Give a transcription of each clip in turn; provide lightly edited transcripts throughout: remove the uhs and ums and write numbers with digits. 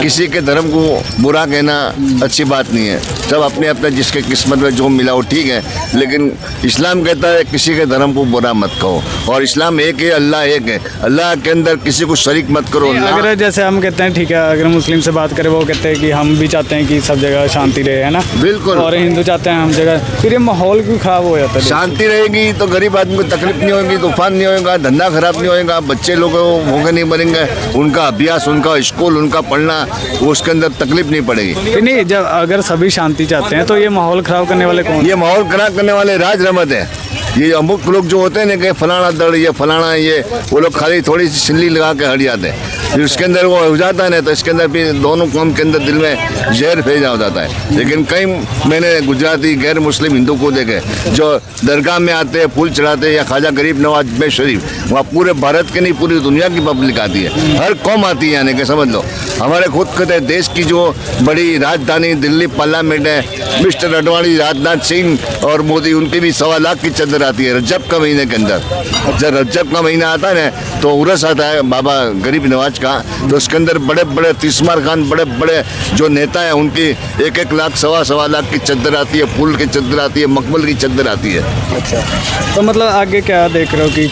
किसी के धर्म को बुरा कहना अच्छी बात नहीं है। सब अपने अपने जिसके किस्मत में जो मिला वो ठीक है, लेकिन इस्लाम कहता है किसी के धर्म को बुरा मत कहो। और इस्लाम एक है, अल्लाह एक है, अल्लाह के अंदर किसी को शरीक मत करो। अगर जैसे हम कहते हैं ठीक है, अगर मुस्लिम से बात करें वो कहते हैं कि हम भी चाहते हैं कि सब जगह शांति रहे, है ना। बिल्कुल। और हिंदू चाहते हैं हम जगह, फिर ये माहौल क्यों खराब हो जाता है? शांति रहेगी तो गरीब आदमी को तकलीफ नहीं होगी, तूफान नहीं होगा, धंधा खराब नहीं होगा, बच्चे लोग भूखे नहीं मरेंगे, उनका अभ्यास, उनका स्कूल, उनका पढ़ना, उसके अंदर तकलीफ नहीं पड़ेगी। नहीं, जब अगर सभी शांति चाहते हैं तो ये माहौल खराब करने वाले कौन? ये माहौल खराब करने वाले राज रमत है। ये अमुक लोग जो होते हैं ना कि फलाना दल, ये फलाना, ये वो लोग खाली थोड़ी सी सिल्ली लगा के हट जाते हैं, फिर उसके अंदर वो हो जाता है ना, तो इसके अंदर फिर दोनों कौम के अंदर दिल में जहर फैल हो जाता है। लेकिन कई मैंने गुजराती गैर मुस्लिम हिंदू को देखे जो दरगाह में आते हैं, फूल चढ़ाते हैं, या ख्वाजा गरीब नवाज में शरीफ, वहाँ पूरे भारत के नहीं पूरी दुनिया की पब्लिक आती है, हर कौम आती है, यानी कि समझ लो। हमारे खुद कहते देश की जो बड़ी राजधानी दिल्ली पार्लियामेंट है, मिस्टर अडवाणी, राजनाथ सिंह और मोदी, उनकी भी 1.25 लाख की चद्दर आती है रजब का महीने के अंदर। जब रजब का महीना आता है ना तो उर्स आता है बाबा गरीब नवाज का, तो उसके अंदर बड़े बड़े तीसमार खान, बड़े बड़े जो नेता है, उनकी 1-1 लाख 1.25 लाख की चद्दर आती है, फूल की चद्दर आती है, मखमल की चद्दर आती है। अच्छा, तो मतलब आगे क्या देख रहे हो कि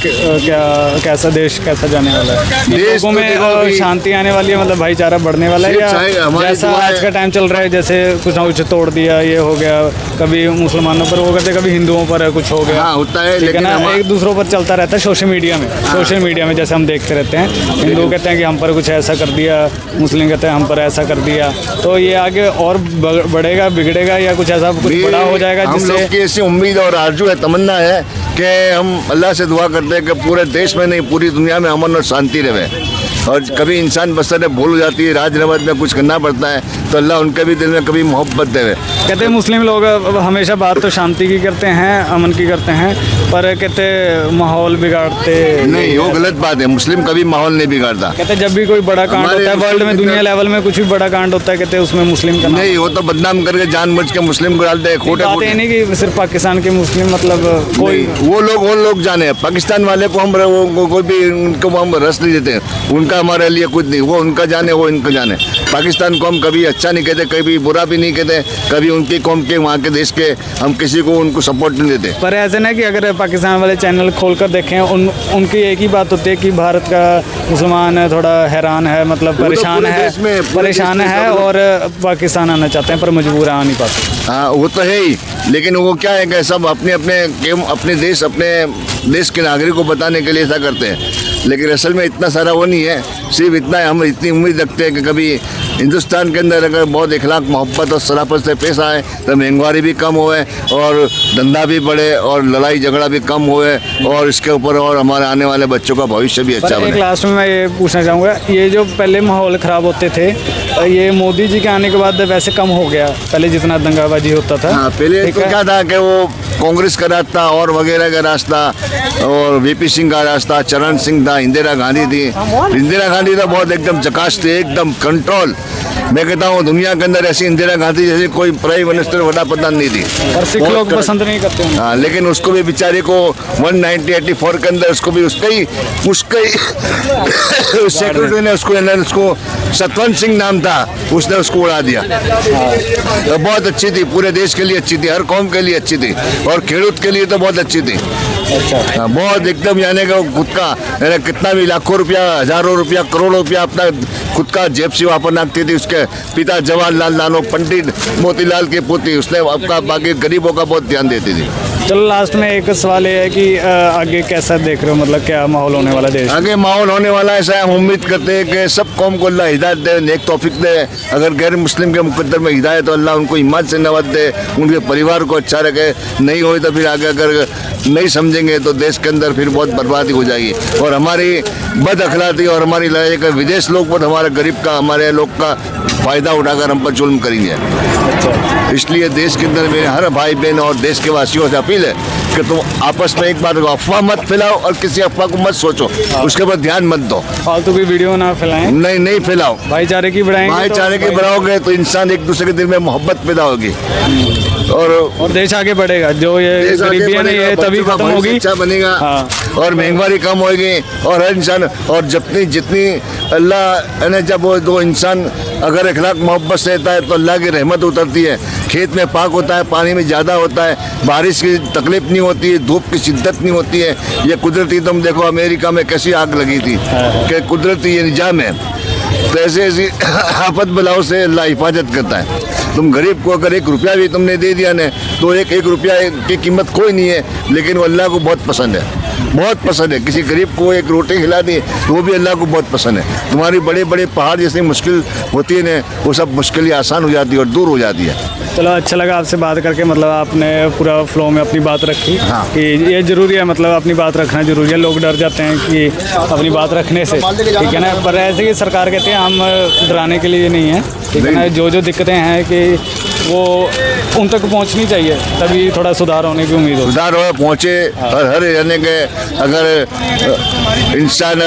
क्या कैसा देश कैसा जाने वाला है? देश लोगों में शांति आने वाली है, मतलब भाईचारा बढ़ने वाला है, या जैसा आज का टाइम चल रहा है, जैसे कुछ ना कुछ तोड़ दिया, ये हो गया, कभी मुसलमानों पर वो करते, कभी हिंदुओं पर कुछ हो गया, होता है, लेकिन एक दूसरों पर चलता रहता है सोशल मीडिया में। सोशल मीडिया में जैसे हम देखते रहते हैं, हिंदू कहते हैं कि हम पर कुछ ऐसा कर दिया, मुस्लिम कहते हैं हम पर ऐसा कर दिया, तो ये आगे और बढ़ेगा, बिगड़ेगा, या कुछ ऐसा कुछ बड़ा हो जाएगा? हम लोग की ऐसी उम्मीद और आरजू है, तमन्ना है कि हम अल्लाह से दुआ करते हैं कि पूरे देश में नहीं पूरी दुनिया में अमन और शांति रहे। और कभी इंसान बसर भूल हो जाती है, राज रमत में कुछ करना पड़ता है, तो अल्लाह उनके भी दिल में कभी मोहब्बत देवे। कहते हैं मुस्लिम लोग हमेशा बात तो शांति की करते हैं, अमन की करते हैं, पर कहते माहौल बिगाड़ते नहीं, वो गलत बात है। मुस्लिम कभी माहौल नहीं बिगाड़ता। कहते जब भी कोई बड़ा कांड होता है वर्ल्ड में, दुनिया लेवल में कुछ भी बड़ा कांड होता है, कहते उसमें मुस्लिम का नहीं, वो तो बदनाम करके जानबूझ के मुस्लिम को डालते हैं, खोटे नहीं कि सिर्फ पाकिस्तान के मुस्लिम, मतलब कोई वो लोग जाने। पाकिस्तान वाले को हम कोई भी उनको हम रस नहीं देते, उनका हमारे लिए कुछ नहीं, वो उनका जाने, वो इनका जाने। पाकिस्तान को हम कभी अच्छा नहीं कहते, कभी बुरा भी नहीं कहते, कभी उनकी कौम के, वहाँ के देश के हम किसी को उनको सपोर्ट नहीं देते। पर ऐसे ना कि अगर पाकिस्तान वाले चैनल खोलकर देखें, उनकी एक ही बात होती है कि भारत का मुसलमान थोड़ा हैरान है, मतलब परेशान है और पाकिस्तान आना चाहते हैं पर मजबूर आ नहीं पाते। हाँ, वो तो है ही, लेकिन वो क्या है कि सब अपने देश के नागरिक को बताने के लिए ऐसा करते हैं, लेकिन असल में इतना सारा वो नहीं है। सिर्फ इतना है, हम इतनी उम्मीद रखते हैं कि कभी हिंदुस्तान के अंदर अगर बहुत इखलाक, मोहब्बत और शराफत से पेश आए तो महंगाई भी कम होए और धंधा भी बढ़े और लड़ाई झगड़ा भी कम होए, और इसके ऊपर और हमारे आने वाले बच्चों का भविष्य भी अच्छा बने। लास्ट में मैं ये पूछना चाहूँगा, ये जो पहले माहौल ख़राब होते थे, ये मोदी जी के आने के बाद वैसे कम हो गया, पहले जितना दंगाबाजी होता था। हाँ, पहले तो क्या था कि वो कांग्रेस का रास्ता और वगैरह का रास्ता, और वीपी सिंह का रास्ता, चरण सिंह था, इंदिरा गांधी थी। इंदिरा गांधी तो बहुत एकदम झकास थी, एकदम कंट्रोल। मैं कहता हूँ दुनिया के अंदर ऐसी इंदिरा गांधी जैसी कोई प्राइम मिनिस्टर, वड़ा प्रधान नहीं थी। और सिख लोग पसंद नहीं करते हैं। हाँ, लेकिन उसको भी बेचारे को 1984 के अंदर उसको भी सेक्रेटरी ने उसको सतवंत सिंह नाम था, उसने उसको उड़ा दिया। तो बहुत अच्छी थी, पूरे देश के लिए अच्छी थी, हर कौम के लिए अच्छी थी, और खेडूत के लिए तो बहुत अच्छी थी। अच्छा, बहुत एकदम, यानी कि खुद का कितना भी लाखों रुपया, हजारों रुपया, करोड़ों रुपया अपना खुद का जेब से वापस नाकती थी। उसके पिता जवाहरलाल नेहरू, पंडित मोतीलाल की पोती, उसने आपका बाकी गरीबों का बहुत ध्यान देती थी। चलो लास्ट में एक सवाल ये है कि आगे कैसा देख रहे हो, मतलब क्या माहौल होने वाला देश? आगे माहौल होने वाला है, ऐसा हम उम्मीद करते हैं कि सब कौम को अल्लाह हिदायत दे, नेक तौफीक दे। अगर गैर मुस्लिम के मुकद्दर में हिदायत तो अल्लाह उनको हिम्मत से नवाज दे, उनके परिवार को अच्छा रखे। नहीं हो तो फिर आगे अगर नहीं समझेंगे तो देश के अंदर फिर बहुत बर्बादी हो जाएगी, और हमारी बद अखलाती और हमारी लड़ाई का विदेश लोग बहुत हमारे गरीब का, हमारे लोग का फ़ायदा उठाकर हम पर जुल्म करेंगे। इसलिए देश के अंदर मेरे हर भाई बहन और देश के वासियों से अपील है कि तुम आपस में एक बार अफवाह मत फैलाओ और किसी अफवाह को मत सोचो, उसके ऊपर ध्यान मत दो। फालतू की वीडियो ना फैलाएं। नहीं फैलाओ। भाईचारे की बढ़ाएंगे, भाईचारे की बढ़ाओगे तो इंसान एक दूसरे के दिल में मोहब्बत पैदा होगी। और देश आगे बढ़ेगा। जो ये देश आगे गरीबी है ना, बढ़ेगा, ये तभी बच्चों का खत्म भविष्य होगी। अच्छा बनेगा। हाँ। और महंगाई कम होगी और हर इंसान और जितनी जितनी अल्लाह ने जब वो दो इंसान अगर अखलाक मोहब्बत से रहता है तो अल्लाह की रहमत उतरती है। खेत में पाक होता है, पानी में ज़्यादा होता है, बारिश की तकलीफ नहीं होती है, धूप की शिद्दत नहीं होती है। ये कुदरती, तुम देखो अमेरिका में कैसी आग लगी थी कि कुदरती ये निजाम है। तो ऐसे ऐसी आफत बलाओं से अल्लाह हिफाजत करता है। तुम गरीब को अगर 1 रुपया भी तुमने दे दिया ना तो एक रुपया की कीमत कोई नहीं है, लेकिन वो अल्लाह को बहुत पसंद है, बहुत पसंद है। किसी गरीब को 1 रोटी खिला दी तो वो भी अल्लाह को बहुत पसंद है। तुम्हारी बड़े बड़े पहाड़ जैसी मुश्किल होती है ना, वो सब मुश्किलें आसान हो जाती है और दूर हो जाती है। चलो अच्छा लगा आपसे बात करके, मतलब आपने पूरा फ्लो में अपनी बात रखी। हाँ। कि ये ज़रूरी है, मतलब अपनी बात रखना ज़रूरी है। लोग डर जाते हैं कि अपनी बात रखने से, ठीक है ना। पर ऐसे कि सरकार कहते हैं हम डराने के लिए नहीं है, ठीक है ना। जो दिक्कतें हैं कि वो उन तक पहुंचनी चाहिए, तभी थोड़ा सुधार होने की उम्मीद हो। सुधार हो पहुँचे और हर यानी कि अगर इंसान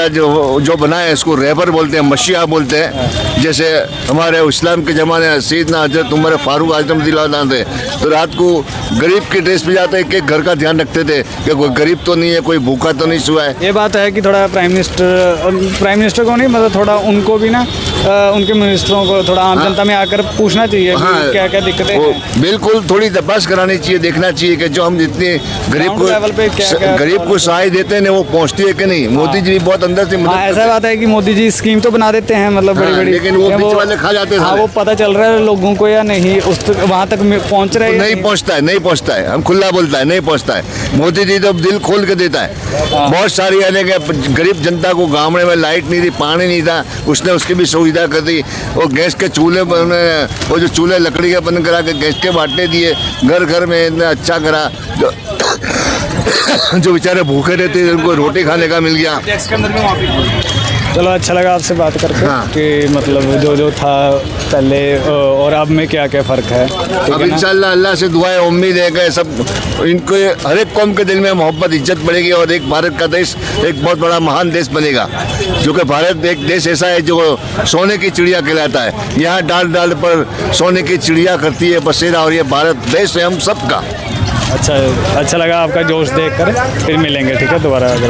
जो बनाए इसको रहबर बोलते हैं, मशीहा बोलते हैं। जैसे हमारे इस्लाम के ज़माने सैयदना हज़रत उमर फारूक आज़म रज़ियल्लाहु थे, तो रात को गरीब के ड्रेस पे जाते एक घर का ध्यान रखते थे कि कोई गरीब तो नहीं है, कोई भूखा तो नहीं सोया है। ये बात है कि थोड़ा प्राइम मिनिस्टर को नहीं, मतलब थोड़ा उनको भी ना, उनके मिनिस्टरों को थोड़ा आम जनता में आकर पूछना चाहिए कि क्या क्या दिक्कतें हैं। बिल्कुल थोड़ी तपास करानी चाहिए, देखना चाहिए कि जो हम जितनी Ground level पे क्या गरीब को सहाय देते हैं ना वो पहुंचती है कि नहीं। मोदी जी भी बहुत अंदर से मदद हाँ, ऐसा बात है कि मोदी जी स्कीम तो बना देते हैं, मतलब बड़ी बड़ी, लेकिन वो बीच वाले खा जाते हैं हाँ, सारे। वो पता चल रहा है लोगों को या नहीं, वहाँ तक पहुँच रहे हैं। नहीं पहुंचता है, नहीं पहुंचता है। हम खुला बोलता है, नहीं पहुंचता है। मोदी जी तो दिल खोल के देता है। बहुत सारी यानी कि गरीब जनता को गाँव में लाइट नहीं थी, पानी नहीं था, उसने उसकी भी सुविधा कर दी। वो गैस के चूल्हे वो जो चूल्हे लकड़ी के बंद करा के गैस के बांटने दिए, घर घर में इतना अच्छा करा। जो बेचारे भूखे रहते थे उनको रोटी खाने का मिल गया। चलो अच्छा लगा आपसे बात करके। हाँ। कि मतलब जो था पहले और अब में क्या क्या फ़र्क है, ठीक अब है ना? इंशाल्लाह अल्लाह से दुआएं उम्मीद है कि सब इनको हर एक कौम के दिल में मोहब्बत इज्जत बढ़ेगी और एक भारत का देश एक बहुत बड़ा महान देश बनेगा। जो कि भारत एक देश ऐसा है जो सोने की चिड़िया कहलाता है। यहाँ डाल डाल पर सोने की चिड़िया करती है बसेरा, और ये भारत देश है हम सबका। अच्छा लगा आपका जोश देख कर। फिर मिलेंगे, ठीक है, दोबारा अगर